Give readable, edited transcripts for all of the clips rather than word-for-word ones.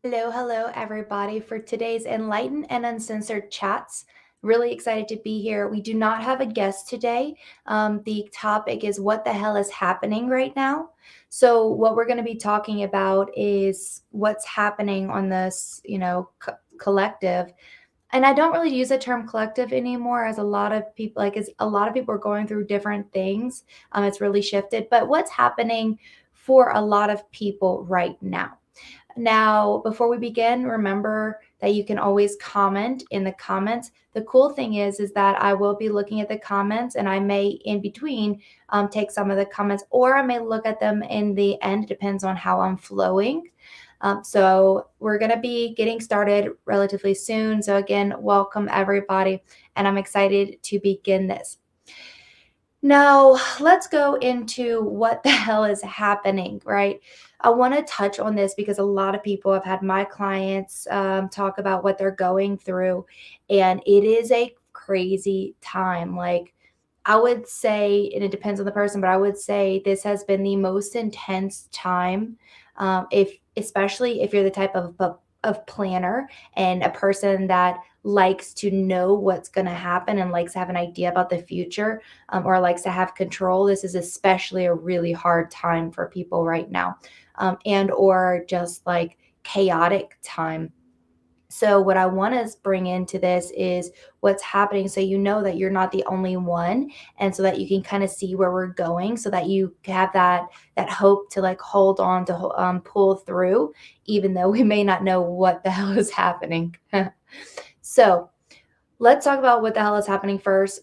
Hello, everybody, for today's Enlightened and Uncensored Chats. Really excited to be here. We do not have a guest today. The topic is what the hell is happening right now. So, what we're going to be talking about is what's happening on this, collective. And I don't really use the term collective anymore, as a lot of people, as a lot of people are going through different things. It's really shifted. But what's happening for a lot of people right now? Now, before we begin, remember that you can always comment in the comments. The cool thing is that I will be looking at the comments, and I may in between take some of the comments, or I may look at them in the end. It depends on how I'm flowing. So we're going to be getting started relatively soon. So again, welcome everybody, and I'm excited to begin this. Now, let's go into what the hell is happening, right? I want to touch on this because a lot of people have had my clients talk about what they're going through, and it is a crazy time. Like, I would say, and it depends on the person, but I would say this has been the most intense time. Especially if you're the type of planner and a person that likes to know what's going to happen and likes to have an idea about the future, or likes to have control. This is especially a really hard time for people right now, and or just like chaotic time. So what I want to bring into this is what's happening, so you know that you're not the only one, and so that you can kind of see where we're going, so that you have that hope to like hold on to pull through, even though we may not know what the hell is happening. So let's talk about what the hell is happening first.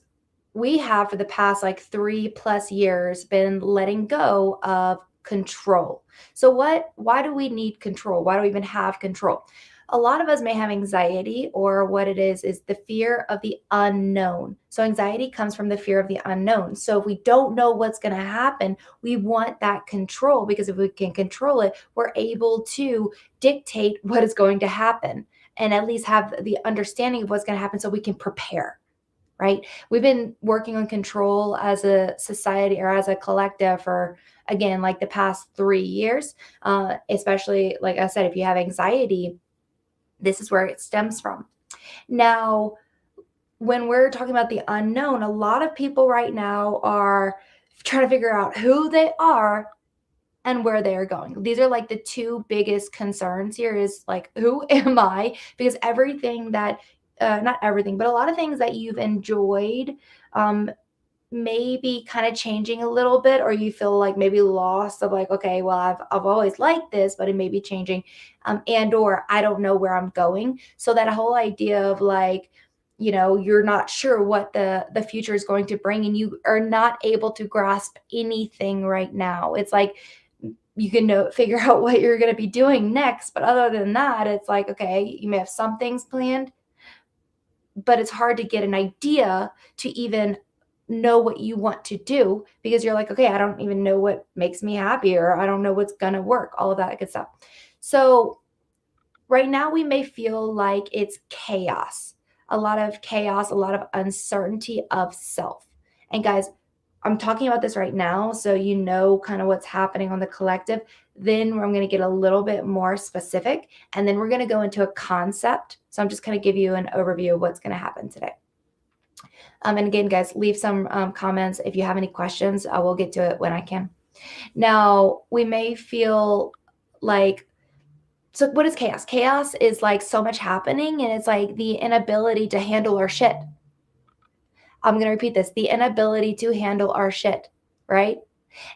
We have, for the past like 3+ years, been letting go of control. So why do we need control? Why do we even have control? A lot of us may have anxiety, or what it is the fear of the unknown. So anxiety comes from the fear of the unknown. So if we don't know what's going to happen, we want that control, because if we can control it, we're able to dictate what is going to happen, and at least have the understanding of what's going to happen, so we can prepare. Right? We've been working on control as a society, or as a collective, for, again, like the past 3 years. Especially, like I said, if you have anxiety, this is where it stems from. Now, when we're talking about the unknown, a lot of people right now are trying to figure out who they are and where they are going. These are like the two biggest concerns here, is like, who am I? Because everything that, not everything, but a lot of things that you've enjoyed, maybe kind of changing a little bit, or you feel like maybe lost of like, okay, well, I've always liked this, but it may be changing, and or I don't know where I'm going. So that whole idea of like, you're not sure what the future is going to bring, and you are not able to grasp anything right now. It's like you can figure out what you're going to be doing next, but other than that, it's like, okay, you may have some things planned, but it's hard to get an idea to even know what you want to do, because you're like, okay, I don't even know what makes me happy, or I don't know what's gonna work, all of that good stuff. So right now we may feel like it's chaos, a lot of chaos, a lot of uncertainty of self. And guys, I'm talking about this right now, so you know kind of what's happening on the collective. Then I'm going to get a little bit more specific, and then we're going to go into a concept. So I'm just going to give you an overview of what's going to happen today. And again, guys, leave some comments if you have any questions. I will get to it when I can. Now, we may feel like, so what is chaos? Chaos is like so much happening, and it's like the inability to handle our shit. I'm going to repeat this: the inability to handle our shit, right?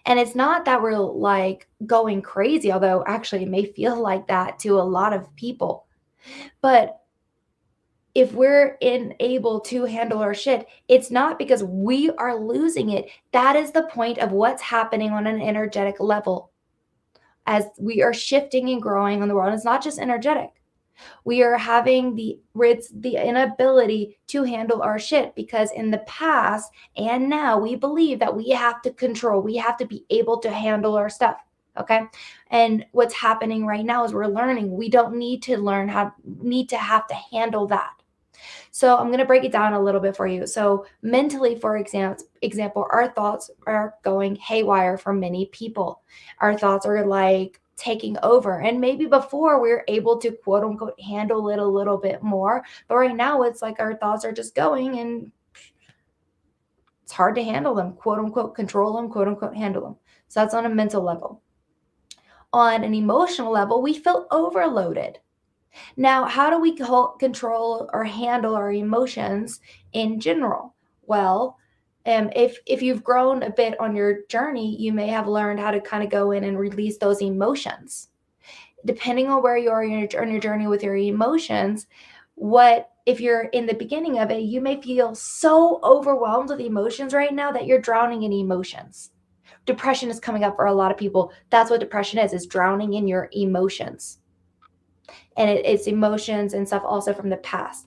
And it's not that we're like going crazy, although actually it may feel like that to a lot of people. But if we're unable to handle our shit, it's not because we are losing it. That is the point of what's happening on an energetic level. As we are shifting and growing on the world, it's not just energetic. We are having the inability to handle our shit, because in the past and now we believe that we have to control, we have to be able to handle our stuff. Okay. And what's happening right now is we're learning we don't need to have to handle that. So I'm going to break it down a little bit for you. So mentally, for example, our thoughts are going haywire for many people. Our thoughts are like taking over. And maybe before we were able to quote unquote handle it a little bit more, but right now it's like our thoughts are just going and it's hard to handle them, quote unquote control them, quote unquote handle them. So that's on a mental level. On an emotional level, we feel overloaded. Now, how do we control or handle our emotions in general? Well, if you've grown a bit on your journey, you may have learned how to kind of go in and release those emotions. Depending on where you are on your journey with your emotions, what if you're in the beginning of it, you may feel so overwhelmed with emotions right now that you're drowning in emotions. Depression is coming up for a lot of people. That's what depression is drowning in your emotions. And it's emotions and stuff also from the past.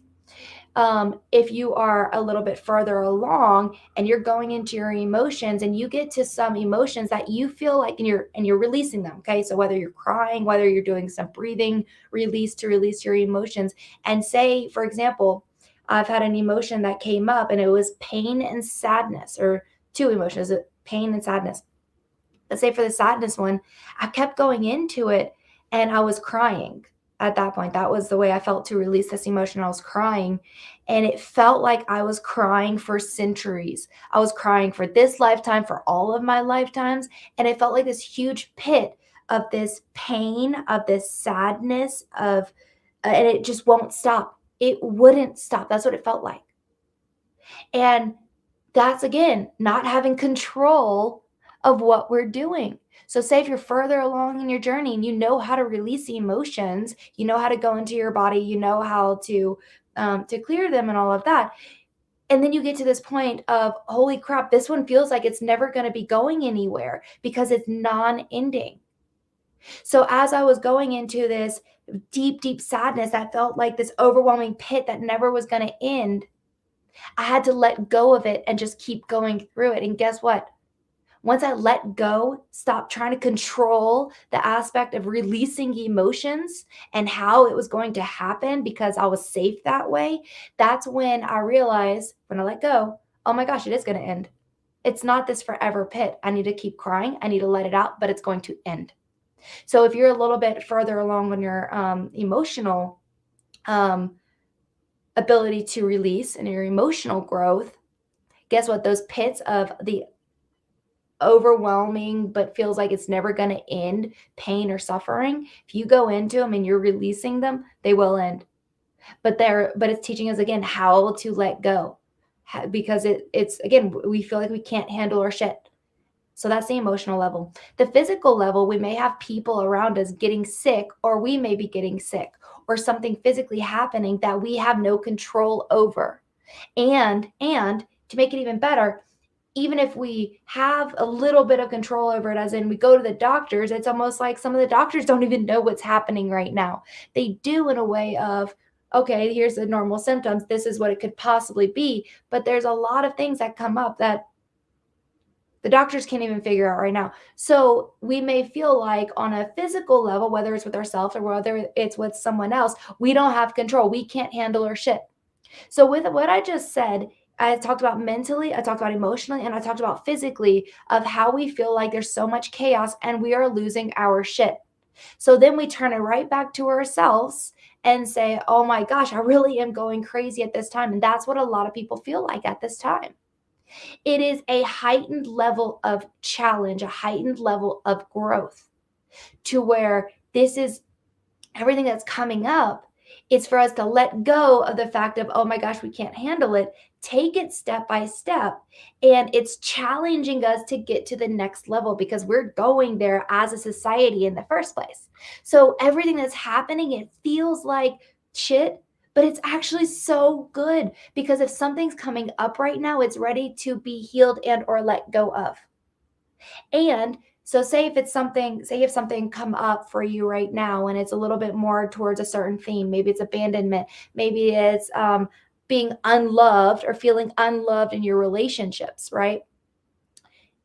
If you are a little bit further along and you're going into your emotions and you get to some emotions that you feel like and you're releasing them, okay, so whether you're crying, whether you're doing some breathing release to release your emotions, and say for example, I've had an emotion that came up and it was pain and sadness, or two emotions, pain and sadness. Let's say for the sadness one, I kept going into it and I was crying at that point. That was the way I felt to release this emotion. I was crying and it felt like I was crying for centuries. I was crying for this lifetime, for all of my lifetimes. And it felt like this huge pit of this pain, of this sadness, and it just won't stop. It wouldn't stop. That's what it felt like. And that's again, not having control of what we're doing. So say if you're further along in your journey and you know how to release emotions, you know how to go into your body, you know how to clear them and all of that. And then you get to this point of, holy crap, this one feels like it's never going to be going anywhere because it's non-ending. So as I was going into this deep, deep sadness that felt like this overwhelming pit that never was going to end, I had to let go of it and just keep going through it. And guess what? Once I let go, stop trying to control the aspect of releasing emotions and how it was going to happen because I was safe that way, that's when I realized, when I let go, oh my gosh, it is going to end. It's not this forever pit. I need to keep crying. I need to let it out, but it's going to end. So if you're a little bit further along on your emotional ability to release and your emotional growth, guess what? Those pits of the overwhelming but feels like it's never going to end pain or suffering, if you go into them and you're releasing them, they will end. But it's teaching us again how to let go, because it's again, we feel like we can't handle our shit. So that's the emotional level. The physical level, we may have people around us getting sick, or we may be getting sick, or something physically happening that we have no control over. And to make it even better, even if we have a little bit of control over it, as in we go to the doctors, it's almost like some of the doctors don't even know what's happening right now. They do in a way of, okay, here's the normal symptoms. This is what it could possibly be. But there's a lot of things that come up that the doctors can't even figure out right now. So we may feel like on a physical level, whether it's with ourselves or whether it's with someone else, we don't have control. We can't handle our shit. So with what I just said, I talked about mentally, I talked about emotionally, and I talked about physically of how we feel like there's so much chaos and we are losing our shit. So then we turn it right back to ourselves and say, oh my gosh, I really am going crazy at this time. And that's what a lot of people feel like at this time. It is a heightened level of challenge, a heightened level of growth, to where this is everything that's coming up. It's for us to let go of the fact of, oh my gosh, we can't handle it. Take it step by step. And it's challenging us to get to the next level because we're going there as a society in the first place. So everything that's happening, it feels like shit, but it's actually so good, because if something's coming up right now, it's ready to be healed and or let go of. And so say if something come up for you right now and it's a little bit more towards a certain theme, maybe it's abandonment, maybe it's being unloved or feeling unloved in your relationships, right?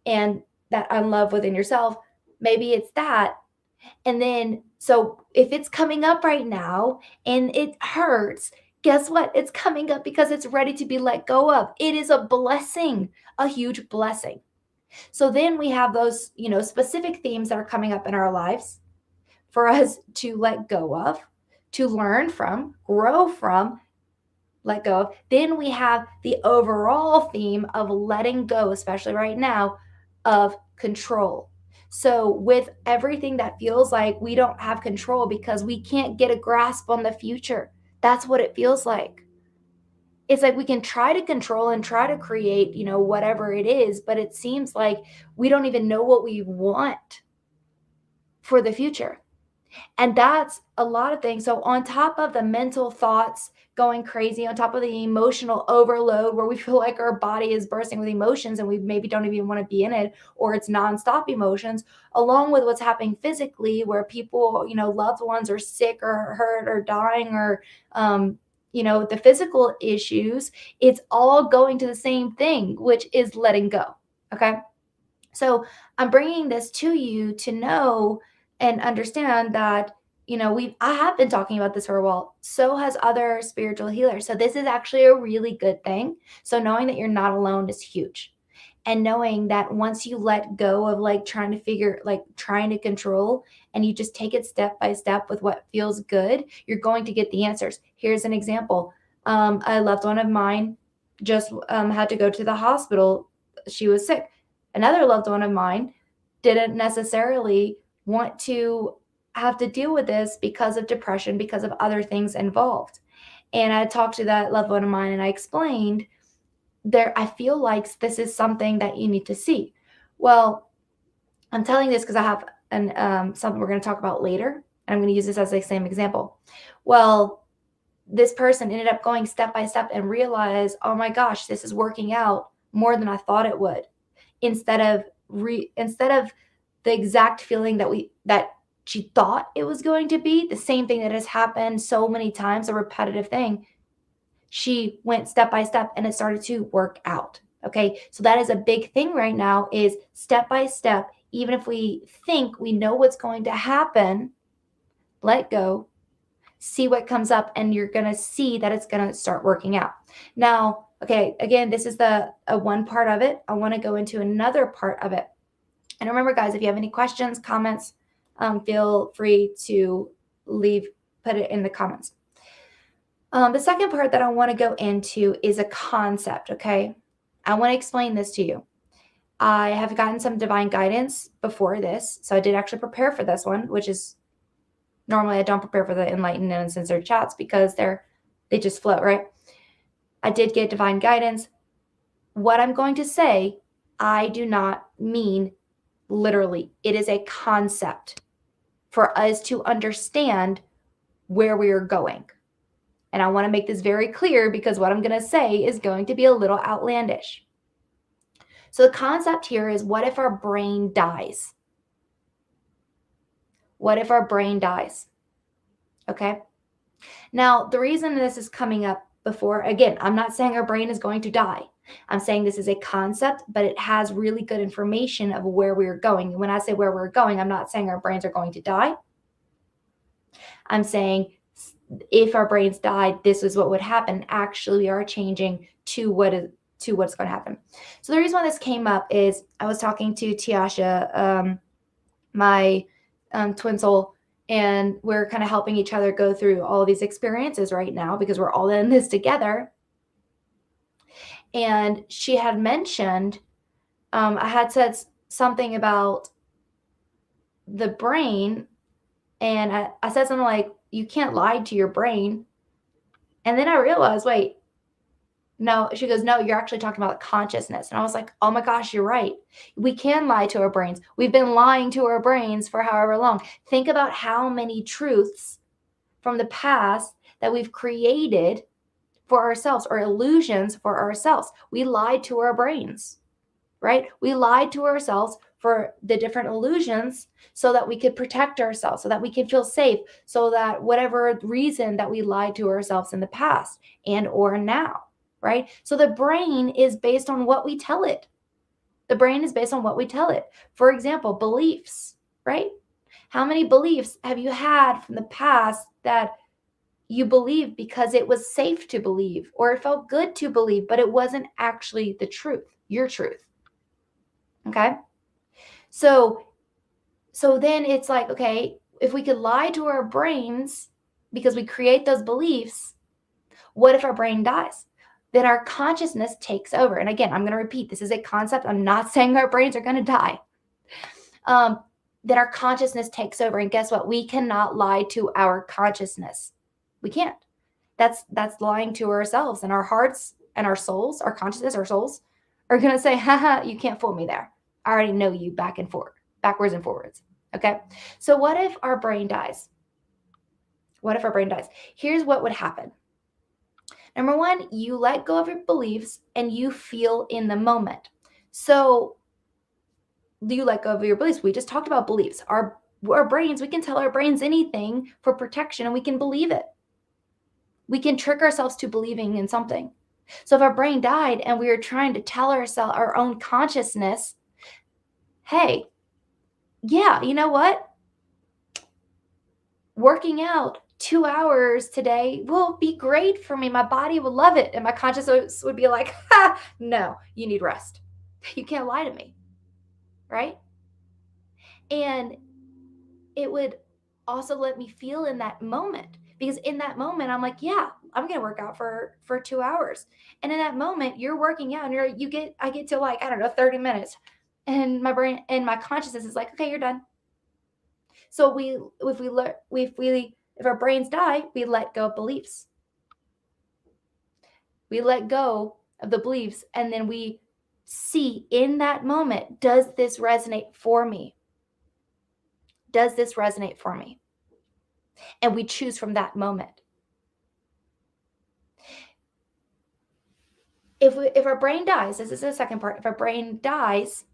And that unlove within yourself, maybe it's that. And then, so if it's coming up right now and it hurts, guess what? It's coming up because it's ready to be let go of. It is a blessing, a huge blessing. So then we have those, specific themes that are coming up in our lives. for us to let go of, to learn from, grow from, let go of. Then we have the overall theme of letting go, especially right now, of control. So, with everything that feels like we don't have control because we can't get a grasp on the future, that's what it feels like. It's like we can try to control and try to create, whatever it is, but it seems like we don't even know what we want for the future. And that's a lot of things. So, on top of the mental thoughts going crazy, on top of the emotional overload where we feel like our body is bursting with emotions and we maybe don't even want to be in it, or it's nonstop emotions, along with what's happening physically where people, loved ones are sick or hurt or dying or, the physical issues, it's all going to the same thing, which is letting go. Okay. So I'm bringing this to you to know and understand that I have been talking about this for a while. So has other spiritual healers. So this is actually a really good thing. So knowing that you're not alone is huge. And knowing that once you let go of trying to control, and you just take it step by step with what feels good, you're going to get the answers. Here's an example. A loved one of mine just had to go to the hospital. She was sick. Another loved one of mine didn't necessarily want to have to deal with this because of depression, because of other things involved. And I talked to that loved one of mine and I explained I feel like this is something that you need to see. Well, I'm telling this because I have something we're going to talk about later, and I'm going to use this as the same example. Well, this person ended up going step by step and realized, oh my gosh, this is working out more than I thought it would. Instead of the exact feeling that she thought it was going to be, the same thing that has happened so many times, a repetitive thing, she went step by step and it started to work out. Okay. So that is a big thing right now, is step by step. Even if we think we know what's going to happen, let go, see what comes up, and you're going to see that it's going to start working out. Now, okay, again, this is the one part of it. I want to go into another part of it. And remember, guys, if you have any questions, comments, feel free to put it in the comments. The second part that I want to go into is a concept, okay? I want to explain this to you. I have gotten some divine guidance before this, so I did actually prepare for this one, which is normally I don't prepare for the Enlightened and Uncensored Chats because they just flow, right? I did get divine guidance. What I'm going to say, I do not mean literally. It is a concept for us to understand where we are going. And I want to make this very clear because what I'm going to say is going to be a little outlandish. So the concept here is, what if our brain dies? What if our brain dies? Okay. Now, the reason this is coming up before, again, I'm not saying our brain is going to die. I'm saying this is a concept, but it has really good information of where we're going. And when I say where we're going, I'm not saying our brains are going to die. I'm saying if our brains died, this is what would happen. Actually, we are changing to what's going to happen. So the reason why this came up is I was talking to Tiasha, my twin soul, and we're kind of helping each other go through all of these experiences right now because we're all in this together. And she had mentioned, I had said something about the brain, and I said something like, you can't lie to your brain. And then I realized, wait, no, she goes, no, you're actually talking about consciousness. And I was like, oh my gosh, you're right. We can lie to our brains. We've been lying to our brains for however long. Think about how many truths from the past that we've created for ourselves, or illusions for ourselves. We lied to our brains, right? We lied to ourselves for the different illusions so that we could protect ourselves, so that we could feel safe, so that whatever reason that we lied to ourselves in the past and or now, right? So the brain is based on what we tell it. The brain is based on what we tell it. For example, beliefs, right? How many beliefs have you had from the past that you believe because it was safe to believe, or it felt good to believe, but it wasn't actually the truth, your truth? Okay. So then it's like, okay, if we could lie to our brains because we create those beliefs, what if our brain dies? Then our consciousness takes over. And again, I'm going to repeat, this is a concept. I'm not saying our brains are going to die. Then our consciousness takes over. And guess what? We cannot lie to our consciousness. We can't. That's lying to ourselves, and our hearts and our souls, our consciousness, our souls are going to say, haha, you can't fool me there. I already know you backwards and forwards. Okay. So what if our brain dies? What if our brain dies? Here's what would happen. Number one, you let go of your beliefs and you feel in the moment. So you let go of your beliefs. We just talked about beliefs. Our brains, we can tell our brains anything for protection and we can believe it. We can trick ourselves to believing in something. So if our brain died and we were trying to tell ourselves, our own consciousness, hey, yeah, you know what? Working out 2 hours today will be great for me. My body will love it. And my consciousness would be like, ha, no, you need rest. You can't lie to me. Right? And it would also let me feel in that moment, because in that moment I'm like, yeah, I'm going to work out for 2 hours. And in that moment you're working out and I get to like, I don't know, 30 minutes. And my brain and my consciousness is like, okay, you're done. So if our brains die, we let go of beliefs. We let go of the beliefs, and then we see in that moment, does this resonate for me? Does this resonate for me? And we choose from that moment. If our brain dies, this is the second part. If our brain dies,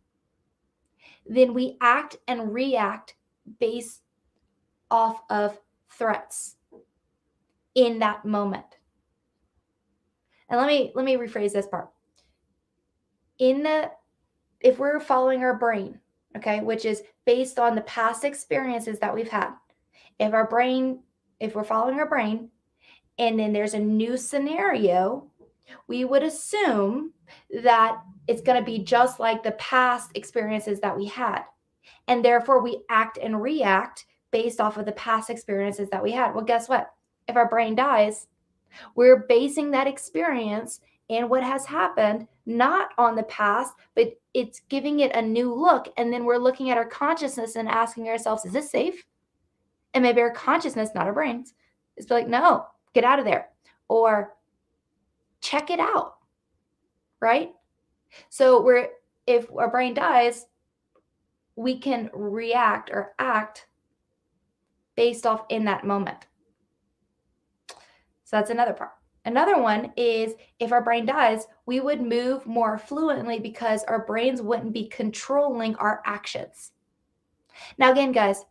then we act and react based off of threats in that moment. And let me rephrase this part. If we're following our brain, okay, which is based on the past experiences that we've had, if we're following our brain and then there's a new scenario, we would assume that it's going to be just like the past experiences that we had. And therefore we act and react based off of the past experiences that we had. Well, guess what? If our brain dies, we're basing that experience and what has happened not on the past, but it's giving it a new look. And then we're looking at our consciousness and asking ourselves, is this safe? And maybe our consciousness, not our brains, is like, no, get out of there. Or check it out, right? So if our brain dies, we can react or act based off in that moment. So that's another part. Another one is if our brain dies, we would move more fluently because our brains wouldn't be controlling our actions. Now, again, guys,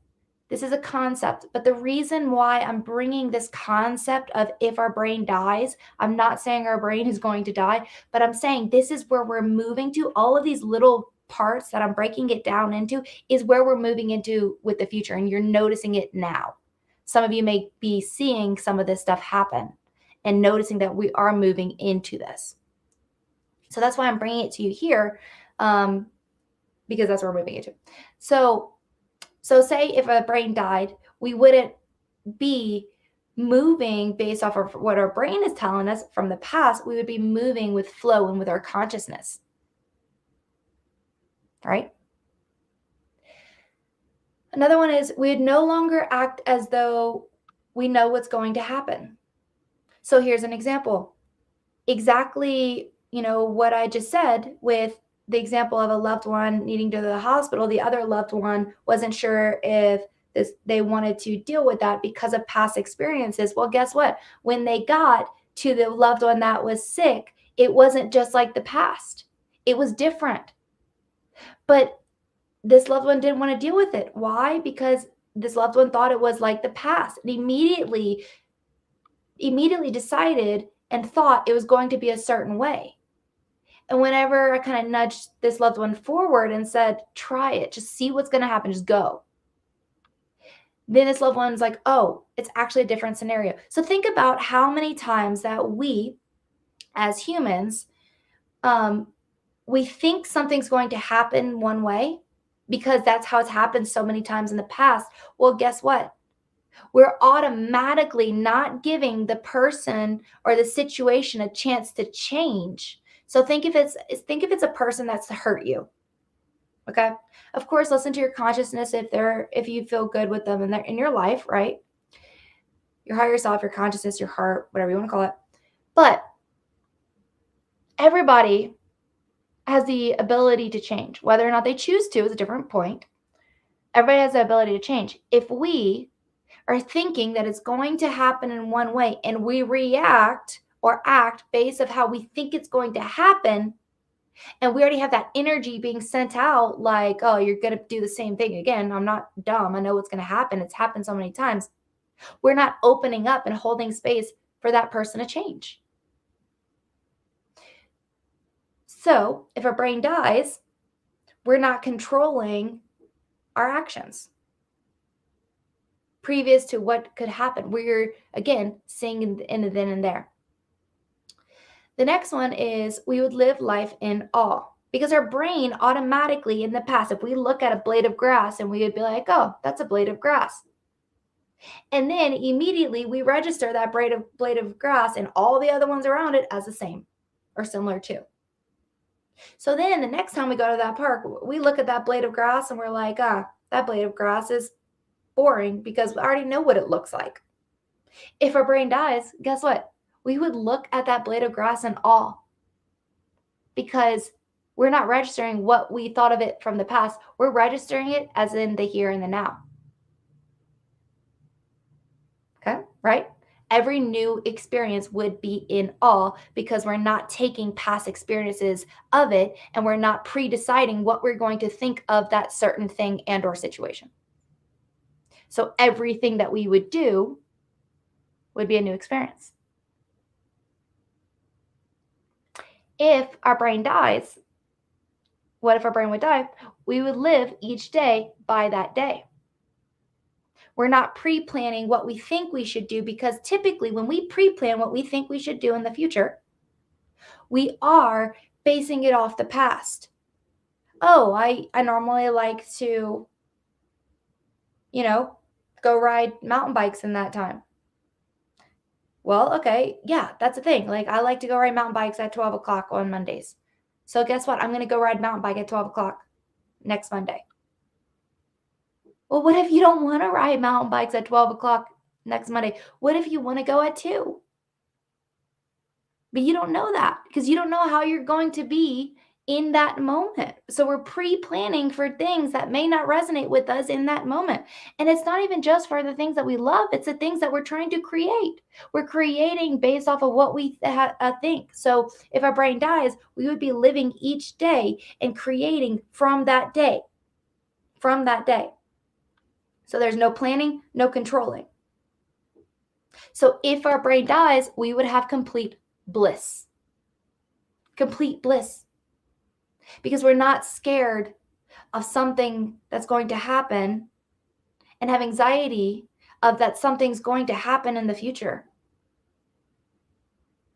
this is a concept, but the reason why I'm bringing this concept of if our brain dies, I'm not saying our brain is going to die, but I'm saying this is where we're moving to. All of these little parts that I'm breaking it down into is where we're moving into with the future, and you're noticing it now. Some of you may be seeing some of this stuff happen and noticing that we are moving into this. So that's why I'm bringing it to you here, because that's where we're moving into. So say if a brain died, we wouldn't be moving based off of what our brain is telling us from the past. We would be moving with flow and with our consciousness, right? Another one is we would no longer act as though we know what's going to happen. So here's an example. Exactly, what I just said with the example of a loved one needing to go to the hospital. The other loved one wasn't sure if they wanted to deal with that because of past experiences. Well, guess what? When they got to the loved one that was sick, it wasn't just like the past. It was different. But this loved one didn't want to deal with it. Why? Because this loved one thought it was like the past and immediately decided and thought it was going to be a certain way. And whenever I kind of nudged this loved one forward and said, try it, just see what's going to happen, just go. Then this loved one's like, oh, it's actually a different scenario. So think about how many times that we, as humans, we think something's going to happen one way because that's how it's happened so many times in the past. Well, guess what? We're automatically not giving the person or the situation a chance to change. So think if it's a person that's hurt you. Okay. Of course, listen to your consciousness if you feel good with them in your life, right? Your higher self, your consciousness, your heart, whatever you want to call it. But everybody has the ability to change. Whether or not they choose to is a different point. Everybody has the ability to change. If we are thinking that it's going to happen in one way and we react or act based of how we think it's going to happen, and we already have that energy being sent out like, oh, you're going to do the same thing again. I'm not dumb. I know what's going to happen. It's happened so many times. We're not opening up and holding space for that person to change. So if our brain dies, we're not controlling our actions previous to what could happen. We're, again, seeing in the then and there. The next one is we would live life in awe, because our brain automatically in the past, if we look at a blade of grass and we would be like, oh, that's a blade of grass. And then immediately we register that blade of grass and all the other ones around it as the same or similar to. So then the next time we go to that park, we look at that blade of grass and we're like, that blade of grass is boring because we already know what it looks like. If our brain dies, guess what? We would look at that blade of grass in awe because we're not registering what we thought of it from the past. We're registering it as in the here and the now. Okay, right? Every new experience would be in awe because we're not taking past experiences of it and we're not pre-deciding what we're going to think of that certain thing and or situation. So everything that we would do would be a new experience. If our brain dies, what if our brain would die? We would live each day by that day. We're not pre-planning what we think we should do, because typically when we pre-plan what we think we should do in the future, we are basing it off the past. Oh, I normally like to, go ride mountain bikes in that time. Well, okay, yeah, that's the thing. Like, I like to go ride mountain bikes at 12 o'clock on Mondays. So guess what? I'm going to go ride mountain bike at 12 o'clock next Monday. Well, what if you don't want to ride mountain bikes at 12 o'clock next Monday? What if you want to go at 2? But you don't know that because you don't know how you're going to be in that moment. So we're pre-planning for things that may not resonate with us in that moment. And it's not even just for the things that we love. It's the things that we're trying to create. We're creating based off of what we think. So if our brain dies, we would be living each day and creating from that day. From that day. So there's no planning, no controlling. So if our brain dies, we would have complete bliss. Complete bliss. Because we're not scared of something that's going to happen and have anxiety of that something's going to happen in the future.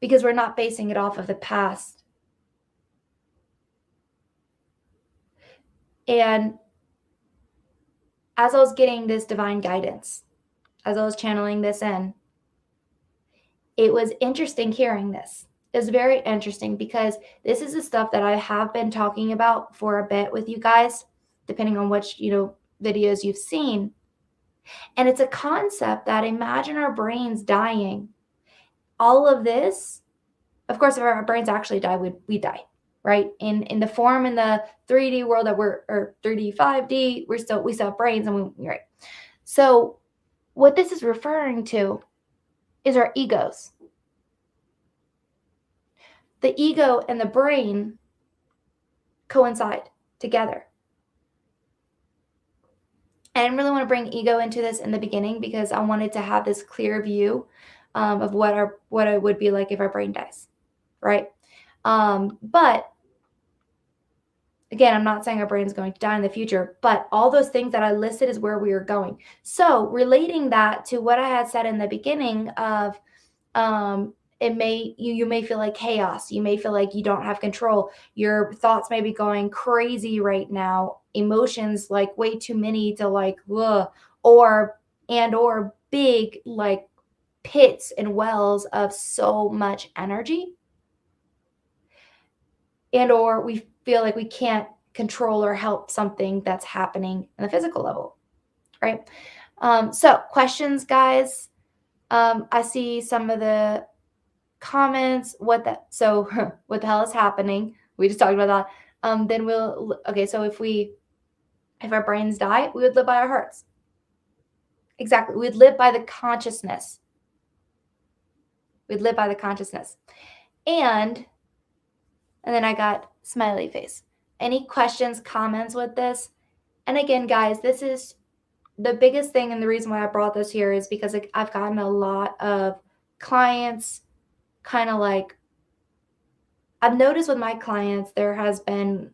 Because we're not basing it off of the past. And as I was getting this divine guidance, as I was channeling this in, it was interesting hearing this. It was very interesting because this is the stuff that I have been talking about for a bit with you guys, depending on which, videos you've seen. And it's a concept that, imagine our brains dying. All of this, of course, if our brains actually die, we die, right? In the form, in the 3D world that or 3D, 5D, we still have brains, and right. So what this is referring to is our egos. The ego and the brain coincide together. I didn't really want to bring ego into this in the beginning because I wanted to have this clear view of what it would be like if our brain dies, right? But again, I'm not saying our brain is going to die in the future, but all those things that I listed is where we are going. So relating that to what I had said in the beginning of you may feel like chaos. You may feel like you don't have control. Your thoughts may be going crazy right now emotions, like way too many to like, ugh, or big like pits and wells of so much energy, and or we feel like we can't control or help something that's happening in the physical level, right? So questions, guys. I see some of the comments. What the what the hell is happening? We just talked about that. Then okay. So if our brains die, we would live by our hearts. Exactly. We'd live by the consciousness. We'd live by the consciousness. And then I got smiley face. Any questions, comments with this? And again, guys, this is the biggest thing, and the reason why I brought this here is because I've gotten a lot of clients kind of like, I've noticed with my clients, there has been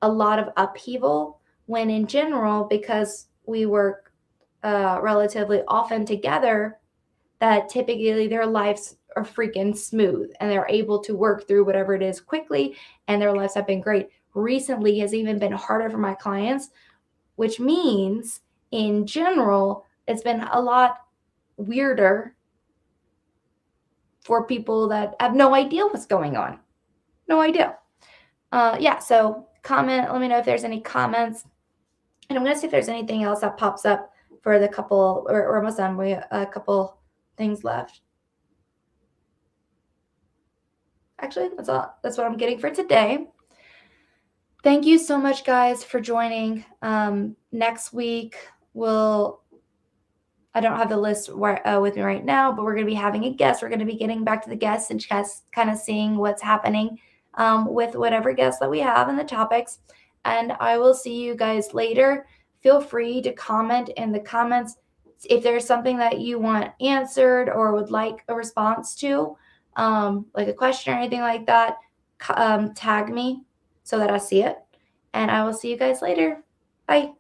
a lot of upheaval when in general, because we work relatively often together, that typically their lives are freaking smooth and they're able to work through whatever it is quickly, and their lives have been great. Recently has even been harder for my clients, which means in general, it's been a lot weirder for people that have no idea what's going on. No idea. Yeah, so comment, let me know if there's any comments. And I'm going to see if there's anything else that pops up for the couple, or almost done. We have a couple things left. Actually, that's all. That's what I'm getting for today. Thank you so much, guys, for joining. Next week, I don't have the list with me right now, but we're going to be having a guest. We're going to be getting back to the guests and just kind of seeing what's happening with whatever guests that we have and the topics. And I will see you guys later. Feel free to comment in the comments if there's something that you want answered or would like a response to, like a question or anything like that. Tag me so that I see it. And I will see you guys later. Bye.